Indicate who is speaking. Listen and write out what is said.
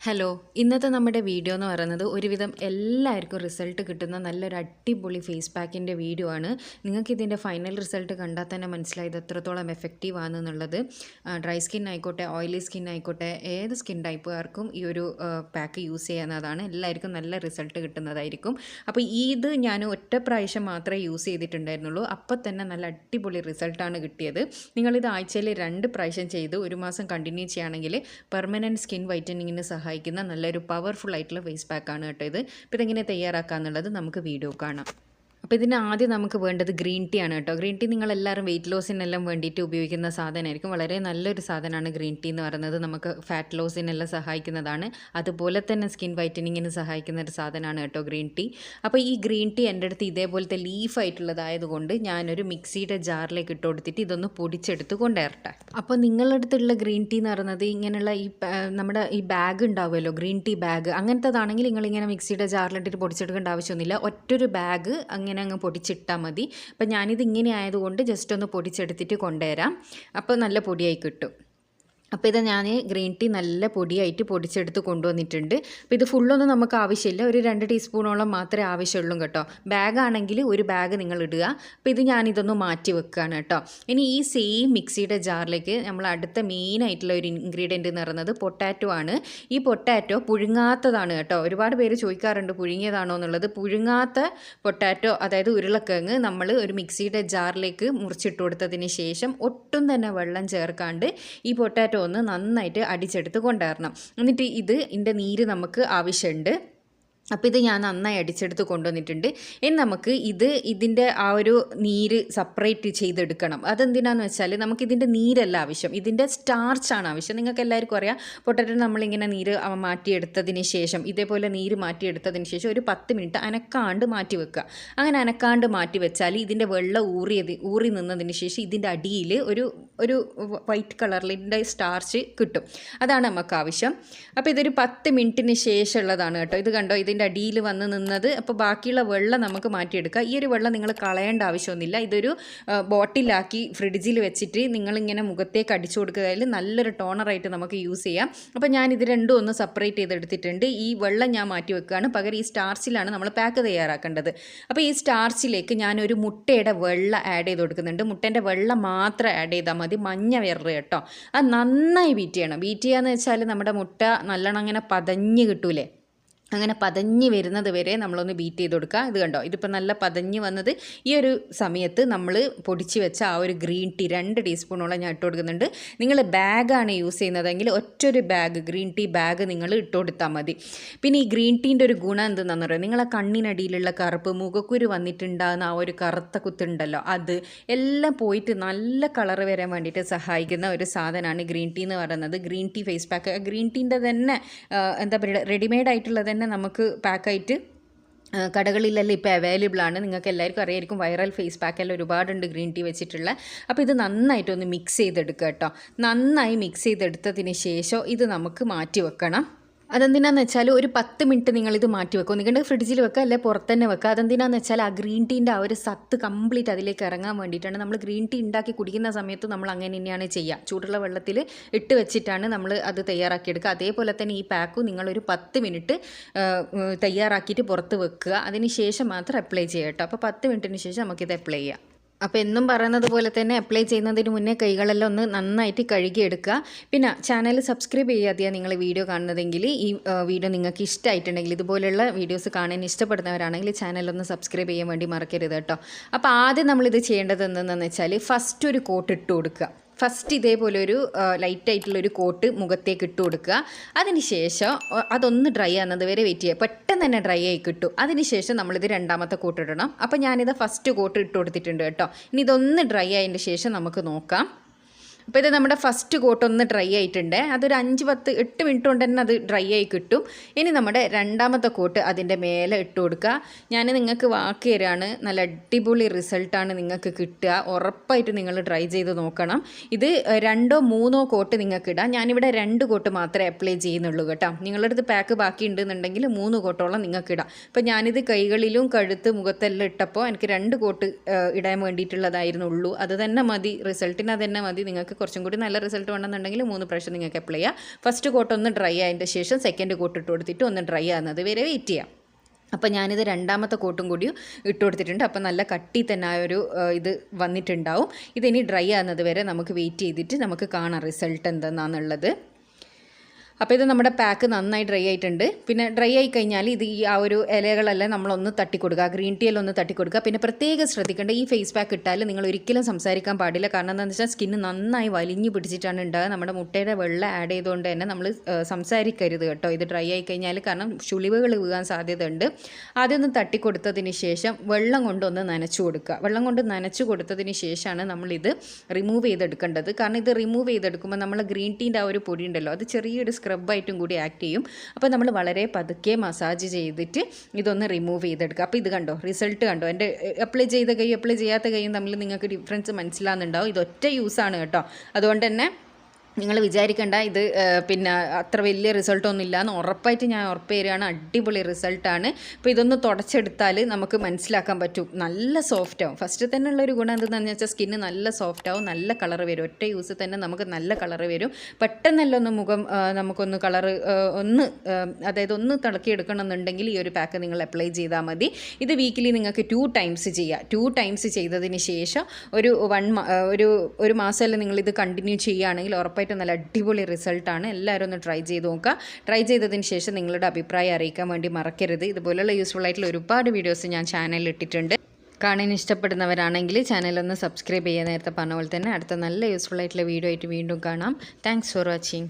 Speaker 1: Hello, ഇന്നത്തെ നമ്മുടെ video എന്ന് പറയുന്നത് ഒരുവിധം എല്ലാവർക്കും റിസൾട്ട് കിട്ടുന്ന നല്ലൊരു അടിപൊളി ഫേസ് പാക്കിൻ്റെ വീഡിയോ ആണ്. നിങ്ങൾക്ക് ഇതിൻ്റെ ഫൈനൽ റിസൾട്ട് കണ്ടാൽ തന്നെ മനസ്സിലായത് എത്രത്തോളം എഫക്റ്റീവ് ആണെന്നുള്ളത്. ഡ്രൈ സ്കിൻ ആയിക്കോട്ടെ, ഓയിലി സ്കിൻ ആയിക്കോട്ടെ, ഏത് സ്കിൻ ടൈപ്പുകാർക്കും ഈ ഒരു പാക്ക് യൂസ് ചെയ്യുന്നതാണ്. എല്ലാവർക്കും നല്ല റിസൾട്ട് കിട്ടുന്നതായിരിക്കും. അപ്പോൾ ഇത് ഞാൻ ഒറ്റ പ്രാവശ്യം മാത്രമേ യൂസ് ചെയ്തിട്ടുണ്ടായിരുന്നുള്ളൂ. അപ്പോൾ തന്നെ നല്ല അടിപൊളി റിസൾട്ടാണ് കിട്ടിയത്. നിങ്ങളിത് ആഴ്ചയിൽ 2 പ്രാവശ്യം ചെയ്ത് 1 മാസം കണ്ടിന്യൂ ചെയ്യുകയാണെങ്കിൽ പെർമനൻറ്റ് സ്കിൻ വൈറ്റനിങ്ങിന് സഹായിക്കുന്ന നല്ലൊരു പവർഫുൾ ആയിട്ടുള്ള ഫേസ് പാക്കാണ് കേട്ടോ ഇത്. അപ്പോൾ ഇതെങ്ങനെ തയ്യാറാക്കാന്നുള്ളത് നമുക്ക് വീഡിയോ കാണാം. അപ്പോൾ ഇതിന് ആദ്യം നമുക്ക് വേണ്ടത് ഗ്രീൻ ടീ ആണ് കേട്ടോ. ഗ്രീൻ ടീ നിങ്ങളെല്ലാവരും വെയിറ്റ് ലോസിനെല്ലാം വേണ്ടിയിട്ട് ഉപയോഗിക്കുന്ന സാധനമായിരിക്കും. വളരെ നല്ലൊരു സാധനമാണ് ഗ്രീൻ ടീ എന്ന് പറയുന്നത്. നമുക്ക് ഫാറ്റ് ലോസിനെല്ലാം സഹായിക്കുന്നതാണ്. അതുപോലെ തന്നെ സ്കിൻ വൈറ്റനിങ്ങിന് സഹായിക്കുന്ന ഒരു സാധനമാണ് കേട്ടോ ഗ്രീൻ ടീ. അപ്പോൾ ഈ ഗ്രീൻ ടീ എൻ്റെ അടുത്ത് ഇതേപോലത്തെ ലീഫായിട്ടുള്ളതായതുകൊണ്ട് ഞാനൊരു മിക്സിയുടെ ജാറിലേക്ക് ഇട്ട് കൊടുത്തിട്ട് ഇതൊന്ന് പൊടിച്ചെടുത്ത് കൊണ്ടുവരട്ടെ. അപ്പോൾ നിങ്ങളുടെ അടുത്തുള്ള ഗ്രീൻ ടീ എന്ന് പറയുന്നത് ഇങ്ങനെയുള്ള നമ്മുടെ ഈ ബാഗ് ഉണ്ടാവുമല്ലോ, ഗ്രീൻ ടീ ബാഗ്, അങ്ങനത്തതാണെങ്കിൽ നിങ്ങളിങ്ങനെ മിക്സിയുടെ ജാറിലിട്ടിട്ട് പൊടിച്ചെടുക്കേണ്ട ആവശ്യമൊന്നുമില്ല. ഒറ്റൊരു ബാഗ് അങ്ങനെ അങ്ങ് പൊടിച്ചിട്ടാൽ മതി. അപ്പം ഞാനിത് ഇങ്ങനെ ആയതുകൊണ്ട് ജസ്റ്റ് ഒന്ന് പൊടിച്ചെടുത്തിട്ട് കൊണ്ടുവരാം. അപ്പോൾ നല്ല പൊടിയായി കിട്ടും. അപ്പോൾ ഇത് ഞാൻ ഗ്രീൻ ടീ നല്ല പൊടിയായിട്ട് പൊടിച്ചെടുത്ത് കൊണ്ടുവന്നിട്ടുണ്ട്. അപ്പോൾ ഇത് ഫുള്ളൊന്നും നമുക്ക് ആവശ്യമില്ല, ഒരു 2 ടീസ്പൂണോളം മാത്രമേ ആവശ്യമുള്ളൂ കേട്ടോ. ബാഗാണെങ്കിൽ ഒരു ബാഗ് നിങ്ങൾ ഇടുക. അപ്പോൾ ഇത് ഞാനിതൊന്ന് മാറ്റി വെക്കുകയാണ് കേട്ടോ. ഇനി ഈ സെയിം മിക്സിയുടെ ജാറിലേക്ക് നമ്മൾ അടുത്ത മെയിനായിട്ടുള്ള ഒരു ഇൻഗ്രീഡിയൻറ്റ് എന്ന് പറയുന്നത് പൊട്ടാറ്റോ ആണ്. ഈ പൊട്ടാറ്റോ പുഴുങ്ങാത്തതാണ് കേട്ടോ. ഒരുപാട് പേര് ചോദിക്കാറുണ്ട് പുഴുങ്ങിയതാണോ എന്നുള്ളത്. പുഴുങ്ങാത്ത പൊട്ടാറ്റോ, അതായത് ഉരുളക്കിഴങ്ങ്, നമ്മൾ ഒരു മിക്സിയുടെ ജാറിലേക്ക് മുറിച്ചിട്ട് കൊടുത്തതിന് ശേഷം ഒട്ടും തന്നെ വെള്ളം ചേർക്കാണ്ട് ഈ പൊട്ടാറ്റോ ഒന്ന് നന്നായിട്ട് അടിച്ചെടുത്ത് കൊണ്ടുവരണം. എന്നിട്ട് ഇതിൻ്റെ നീര് നമുക്ക് ആവശ്യമുണ്ട്. അപ്പോൾ ഇത് ഞാൻ നന്നായി അടിച്ചെടുത്ത് കൊണ്ടുവന്നിട്ടുണ്ട്. ഇനി നമുക്ക് ഇതിൻ്റെ ആ ഒരു നീര് സെപ്പറേറ്റ് ചെയ്തെടുക്കണം. അതെന്തിനാന്ന് വെച്ചാൽ നമുക്കിതിൻ്റെ നീരല്ല ആവശ്യം, ഇതിൻ്റെ സ്റ്റാർച്ചാണ് ആവശ്യം. നിങ്ങൾക്ക് എല്ലാവർക്കും അറിയാം, പൊട്ടറ്റോ നമ്മളിങ്ങനെ നീര് മാറ്റിയെടുത്തതിന് ശേഷം, ഇതേപോലെ നീര് മാറ്റിയെടുത്തതിന് ശേഷം ഒരു 10 മിനിറ്റ് അനക്കാണ്ട് മാറ്റി വെക്കുക. അങ്ങനെ അനക്കാണ്ട് മാറ്റി വെച്ചാൽ ഇതിൻ്റെ വെള്ളം ഊറി നിന്നതിന് ശേഷം ഇതിൻ്റെ അടിയിൽ ഒരു വൈറ്റ് കളറിൽ ഇതിൻ്റെ സ്റ്റാർച്ച് കിട്ടും. അതാണ് നമുക്ക് ആവശ്യം. അപ്പോൾ ഇതൊരു 10 മിനിറ്റിന് ശേഷമുള്ളതാണ് കേട്ടോ. ഇത് കണ്ടോ, ഇതിൻ്റെ അടിയിൽ വന്ന് നിന്നത്. അപ്പോൾ ബാക്കിയുള്ള വെള്ളം നമുക്ക് മാറ്റിയെടുക്കുക. ഈ ഒരു വെള്ളം നിങ്ങൾ കളയേണ്ട ആവശ്യമൊന്നുമില്ല. ഇതൊരു ബോട്ടിലാക്കി ഫ്രിഡ്ജിൽ വെച്ചിട്ട് നിങ്ങളിങ്ങനെ മുഖത്തേക്ക് അടിച്ചു കൊടുക്കുകയാൽ നല്ലൊരു ടോണറായിട്ട് നമുക്ക് യൂസ് ചെയ്യാം. അപ്പോൾ ഞാൻ ഇത് രണ്ടും ഒന്ന് സെപ്പറേറ്റ് ചെയ്തെടുത്തിട്ടുണ്ട്. ഈ വെള്ളം ഞാൻ മാറ്റി വെക്കുകയാണ്. പകരം ഈ സ്റ്റാർച്ചിലാണ് നമ്മൾ പാക്ക് തയ്യാറാക്കേണ്ടത്. അപ്പോൾ ഈ സ്റ്റാർച്ചിലേക്ക് ഞാനൊരു മുട്ടയുടെ വെള്ളം ആഡ് ചെയ്ത് കൊടുക്കുന്നുണ്ട്. മുട്ടേൻ്റെ വെള്ളം മാത്രം ആഡ് ചെയ്താൽ മതി, മഞ്ഞ വെറുതെ കേട്ടോ. അത് നന്നായി ബീറ്റ് ചെയ്യണം. ബീറ്റ് ചെയ്യാന്ന് വെച്ചാൽ നമ്മുടെ മുട്ട നല്ലോണം അങ്ങനെ പതഞ്ഞ് കിട്ടൂലേ, അങ്ങനെ പതഞ്ഞ് വരുന്നത് വരെ നമ്മളൊന്ന് ബീറ്റ് ചെയ്ത് കൊടുക്കുക. ഇത് കണ്ടോ, ഇതിപ്പോൾ നല്ല പതഞ്ഞ് വന്നത്. ഈ ഒരു സമയത്ത് നമ്മൾ പൊടിച്ച് വെച്ച ആ ഒരു ഗ്രീൻ ടീ 2 ടീസ്പൂണോളം ഞാൻ ഇട്ട് കൊടുക്കുന്നുണ്ട്. നിങ്ങൾ ബാഗാണ് യൂസ് ചെയ്യുന്നതെങ്കിൽ ഒറ്റൊരു ബാഗ് ഗ്രീൻ ടീ ബാഗ് നിങ്ങൾ ഇട്ട് കൊടുത്താൽ മതി. പിന്നെ ഈ ഗ്രീൻ ടീൻ്റെ ഒരു ഗുണം എന്തെന്നാണെന്ന് പറയുക, നിങ്ങളെ കണ്ണിനടിയിലുള്ള കറുപ്പ്, മുഖക്കുരു വന്നിട്ടുണ്ടാകുന്ന ആ ഒരു കറുത്ത കുത്തുണ്ടല്ലോ, അത് എല്ലാം പോയിട്ട് നല്ല കളർ വരാൻ വേണ്ടിയിട്ട് സഹായിക്കുന്ന ഒരു സാധനമാണ് ഗ്രീൻ ടീ എന്ന് പറയുന്നത്. Green tea face pack green ടീൻ്റെ തന്നെ എന്താ പറയുക, റെഡിമെയ്ഡ് ആയിട്ടുള്ളത് തന്നെ നമുക്ക് പാക്കായിട്ട് കടകളിലെല്ലാം ഇപ്പോൾ അവൈലബിൾ ആണ്. നിങ്ങൾക്ക് എല്ലാവർക്കും അറിയായിരിക്കും, വൈറൽ ഫേസ് പാക്കെല്ലാം ഒരുപാടുണ്ട് ഗ്രീൻ ടീ വെച്ചിട്ടുള്ള. അപ്പോൾ ഇത് നന്നായിട്ടൊന്ന് മിക്സ് ചെയ്തെടുക്കുക കേട്ടോ. നന്നായി മിക്സ് ചെയ്തെടുത്തതിന് ശേഷം ഇത് നമുക്ക് മാറ്റി വെക്കണം. അതെന്തിനാന്ന് വെച്ചാൽ ഒരു 10 മിനിറ്റ് നിങ്ങളിത് മാറ്റി വെക്കും. നിങ്ങളുടെ ഫ്രിഡ്ജിൽ വെക്കുക, അല്ലെ പുറത്ത് തന്നെ വെക്കുക. അതെന്തിനാന്ന് വെച്ചാൽ ആ ഗ്രീൻ ടീൻ്റെ ആ ഒരു സത്ത് കംപ്ലീറ്റ് അതിലേക്ക് ഇറങ്ങാൻ വേണ്ടിയിട്ടാണ്. നമ്മൾ ഗ്രീൻ ടീ ഉണ്ടാക്കി കുടിക്കുന്ന സമയത്ത് നമ്മൾ അങ്ങനെ തന്നെയാണ് ചെയ്യുക. ചൂടുള്ള വെള്ളത്തിൽ ഇട്ട് വെച്ചിട്ടാണ് നമ്മൾ അത് തയ്യാറാക്കിയെടുക്കുക. അതേപോലെ തന്നെ ഈ പാക്കും നിങ്ങളൊരു 10 മിനിറ്റ് തയ്യാറാക്കിയിട്ട് പുറത്ത് വെക്കുക. അതിന് ശേഷം മാത്രം അപ്ലൈ ചെയ്യുക കേട്ടോ. അപ്പോൾ 10 മിനിറ്റിന് ശേഷം നമുക്കിത് അപ്ലൈ ചെയ്യാം. അപ്പോൾ എന്നും പറയുന്നത് പോലെ തന്നെ അപ്ലൈ ചെയ്യുന്നതിന് മുന്നേ കൈകളെല്ലാം ഒന്ന് നന്നായിട്ട് കഴുകിയെടുക്കുക. പിന്നെ ചാനൽ സബ്സ്ക്രൈബ് ചെയ്യാതെയാണ് നിങ്ങൾ വീഡിയോ കാണുന്നതെങ്കിൽ, ഈ വീഡിയോ നിങ്ങൾക്ക് ഇഷ്ടമായിട്ടുണ്ടെങ്കിൽ, ഇതുപോലെയുള്ള വീഡിയോസ് കാണാൻ ഇഷ്ടപ്പെടുന്നവരാണെങ്കിൽ ചാനലൊന്ന് സബ്സ്ക്രൈബ് ചെയ്യാൻ വേണ്ടി മറക്കരുത് കേട്ടോ. അപ്പോൾ ആദ്യം നമ്മളിത് ചെയ്യേണ്ടത് എന്തെന്ന് വെച്ചാൽ, ഫസ്റ്റ് ഒരു കോട്ട് ഇട്ട് കൊടുക്കുക. ഫസ്റ്റ് ഇതേപോലെ ഒരു ലൈറ്റായിട്ടുള്ളൊരു കോട്ട് മുഖത്തേക്ക് ഇട്ട് കൊടുക്കുക. അതിനുശേഷം അതൊന്ന് ഡ്രൈ ആകുന്നത് വരെ വെയിറ്റ് ചെയ്യുക. പെട്ടെന്ന് തന്നെ ഡ്രൈ ആയി കിട്ടും. അതിനുശേഷം നമ്മളിത് 2ാമത്തെ കോട്ട് ഇടണം. അപ്പോൾ ഞാനിത് ഫസ്റ്റ് കോട്ട് ഇട്ട് കൊടുത്തിട്ടുണ്ട് കേട്ടോ. ഇനി ഇതൊന്ന് ഡ്രൈ ആയതിന് ശേഷം നമുക്ക് നോക്കാം. അപ്പോൾ ഇത് നമ്മുടെ ഫസ്റ്റ് കോട്ട് ഒന്ന് ഡ്രൈ ആയിട്ടുണ്ട്. അതൊരു 5-10-8 മിനിറ്റ് കൊണ്ട് തന്നെ അത് ഡ്രൈ ആയി കിട്ടും. ഇനി നമ്മുടെ 2ാമത്തെ കോട്ട് അതിൻ്റെ മേലെ ഇട്ട് കൊടുക്കുക. ഞാൻ നിങ്ങൾക്ക് വാക്ക് തരാണ്, നല്ല അടിപൊളി റിസൾട്ടാണ് നിങ്ങൾക്ക് കിട്ടുക. ഉറപ്പായിട്ട് നിങ്ങൾ ട്രൈ ചെയ്ത് നോക്കണം. ഇത് 2-3 കോട്ട് നിങ്ങൾക്ക് ഇടാം. ഞാനിവിടെ 2 കോട്ട് മാത്രമേ അപ്ലൈ ചെയ്യുന്നുള്ളൂ കേട്ടോ. നിങ്ങളുടെ അടുത്ത് പാക്ക് ബാക്കി ഉണ്ടെന്നുണ്ടെങ്കിൽ 3 കോട്ടോളം നിങ്ങൾക്ക് ഇടാം. അപ്പോൾ ഞാനിത് കൈകളിലും കഴുത്ത് മുഖത്തെല്ലാം ഇട്ടപ്പോൾ എനിക്ക് 2 കോട്ട് ഇടാൻ വേണ്ടിയിട്ടുള്ളതായിരുന്നുള്ളൂ. അത് തന്നെ മതി, റിസൾട്ടിന് അത് തന്നെ മതി. നിങ്ങൾക്ക് കുറച്ചും കൂടി നല്ല റിസൾട്ട് വേണമെന്നുണ്ടെങ്കിൽ 3 പ്രാവശ്യം നിങ്ങൾക്ക് അപ്ലൈ ചെയ്യാം. ഫസ്റ്റ് കോട്ട് ഒന്ന് ഡ്രൈ ആയതിൻ്റെ ശേഷം സെക്കൻഡ് കോട്ട് ഇട്ട് കൊടുത്തിട്ട് ഒന്ന് ഡ്രൈ ആകുന്നത് വരെ വെയിറ്റ് ചെയ്യാം. അപ്പോൾ ഞാനിത് രണ്ടാമത്തെ കോട്ടും കൂടി ഇട്ട് കൊടുത്തിട്ടുണ്ട്. അപ്പോൾ നല്ല കട്ടി തന്നെ ആ ഒരു ഇത് വന്നിട്ടുണ്ടാവും. ഇതിനി ഡ്രൈ ആകുന്നത് വരെ നമുക്ക് വെയിറ്റ് ചെയ്തിട്ട് നമുക്ക് കാണാം റിസൾട്ട് എന്തെന്നാണെന്നുള്ളത്. അപ്പോൾ ഇത് നമ്മുടെ പാക്ക് നന്നായി ഡ്രൈ ആയിട്ടുണ്ട്. പിന്നെ ഡ്രൈ ആയി കഴിഞ്ഞാൽ ഇത് ഈ ആ ഒരു ഇലകളെല്ലാം നമ്മളൊന്ന് തട്ടിക്കൊടുക്കുക, ഗ്രീൻ ടീയിലൊന്ന് തട്ടിക്കൊടുക്കുക. പിന്നെ പ്രത്യേകം ശ്രദ്ധിക്കേണ്ട, ഈ ഫേസ് പാക്ക് ഇട്ടാൽ നിങ്ങൾ ഒരിക്കലും സംസാരിക്കാൻ പാടില്ല. കാരണം എന്താണെന്ന് വെച്ചാൽ സ്കിന്ന് നന്നായി വലിഞ്ഞ് പിടിച്ചിട്ടാണ് ഉണ്ടാകുക. നമ്മുടെ മുട്ടയുടെ വെള്ളം ആഡ് ചെയ്തുകൊണ്ട് തന്നെ നമ്മൾ സംസാരിക്കരുത് കേട്ടോ ഇത് ഡ്രൈ ആയി കഴിഞ്ഞാൽ. കാരണം ചുളിവുകൾ വീഴാൻ സാധ്യതയുണ്ട്. ആദ്യം ഒന്ന് തട്ടിക്കൊടുത്തതിന് ശേഷം വെള്ളം കൊണ്ടൊന്ന് നനച്ചു കൊടുക്കുക. വെള്ളം കൊണ്ട് നനച്ചു കൊടുത്തതിന് ശേഷമാണ് നമ്മളിത് റിമൂവ് ചെയ്തെടുക്കേണ്ടത്. കാരണം ഇത് റിമൂവ് ചെയ്തെടുക്കുമ്പോൾ നമ്മൾ ഗ്രീൻ ടീൻ്റെ ആ ഒരു പൊടി ഉണ്ടല്ലോ, അത് ചെറിയൊരു സ്ക്രബായിട്ടും കൂടി ആക്ട് ചെയ്യും. അപ്പോൾ നമ്മൾ വളരെ പതുക്കെ മസാജ് ചെയ്തിട്ട് ഇതൊന്ന് റിമൂവ് ചെയ്തെടുക്കുക. അപ്പോൾ ഇത് കണ്ടോ, റിസൾട്ട് കണ്ടോ, എൻ്റെ അപ്ലൈ ചെയ്ത കൈയും അപ്ലൈ ചെയ്യാത്ത കൈയും തമ്മിൽ നിങ്ങൾക്ക് ഡിഫറൻസ് മനസ്സിലാകുന്നുണ്ടാവും. ഇതൊറ്റ യൂസാണ് കേട്ടോ. അതുകൊണ്ട് തന്നെ നിങ്ങൾ വിചാരിക്കേണ്ട ഇത് പിന്നെ അത്ര വലിയ റിസൾട്ടൊന്നും ഇല്ലയെന്ന്. ഉറപ്പായിട്ട് ഞാൻ ഉറപ്പ് തരികയാണ്, അടിപൊളി റിസൾട്ടാണ്. ഇപ്പോൾ ഇതൊന്ന് തുടച്ചെടുത്താൽ നമുക്ക് മനസ്സിലാക്കാൻ പറ്റും, നല്ല സോഫ്റ്റ് ആവും. ഫസ്റ്റ് തന്നെ ഉള്ളൊരു ഗുണം എന്താണെന്ന് വെച്ചാൽ സ്കിന്ന് നല്ല സോഫ്റ്റ് ആവും, നല്ല കളർ വരും. ഒറ്റ യൂസ് തന്നെ നമുക്ക് നല്ല കളർ വരും. പെട്ടെന്നല്ല ഒന്ന് മുഖം നമുക്കൊന്ന് കളറ് അതായത് ഒന്ന് തിളക്കിയെടുക്കണം എന്നുണ്ടെങ്കിൽ ഈ ഒരു പാക്ക് നിങ്ങൾ അപ്ലൈ ചെയ്താൽ മതി. ഇത് വീക്കിലി നിങ്ങൾക്ക് 2 ടൈംസ് ചെയ്യാം. 2 ടൈംസ് ചെയ്തതിന് ശേഷം ഒരു മാസമല്ല നിങ്ങളിത് കണ്ടിന്യൂ ചെയ്യുകയാണെങ്കിൽ ഉറപ്പായിട്ടും നല്ല അടിപൊളി റിസൾട്ടാണ്. എല്ലാവരും ഒന്ന് ട്രൈ ചെയ്ത് നോക്കുക. ട്രൈ ചെയ്തതിന് ശേഷം നിങ്ങളുടെ അഭിപ്രായം അറിയിക്കാൻ വേണ്ടി മറക്കരുത്. ഇതുപോലുള്ള യൂസ്ഫുൾ ആയിട്ടുള്ള ഒരുപാട് വീഡിയോസ് ഞാൻ ചാനലിൽ ഇട്ടിട്ടുണ്ട്. കാണാൻ ഇഷ്ടപ്പെടുന്നവരാണെങ്കിൽ ചാനലൊന്ന് സബ്സ്ക്രൈബ് ചെയ്യുക. നേരത്തെ പറഞ്ഞ പോലെ തന്നെ അടുത്ത നല്ല യൂസ്ഫുൾ ആയിട്ടുള്ള വീഡിയോ ആയിട്ട് വീണ്ടും കാണാം. Thanks for watching.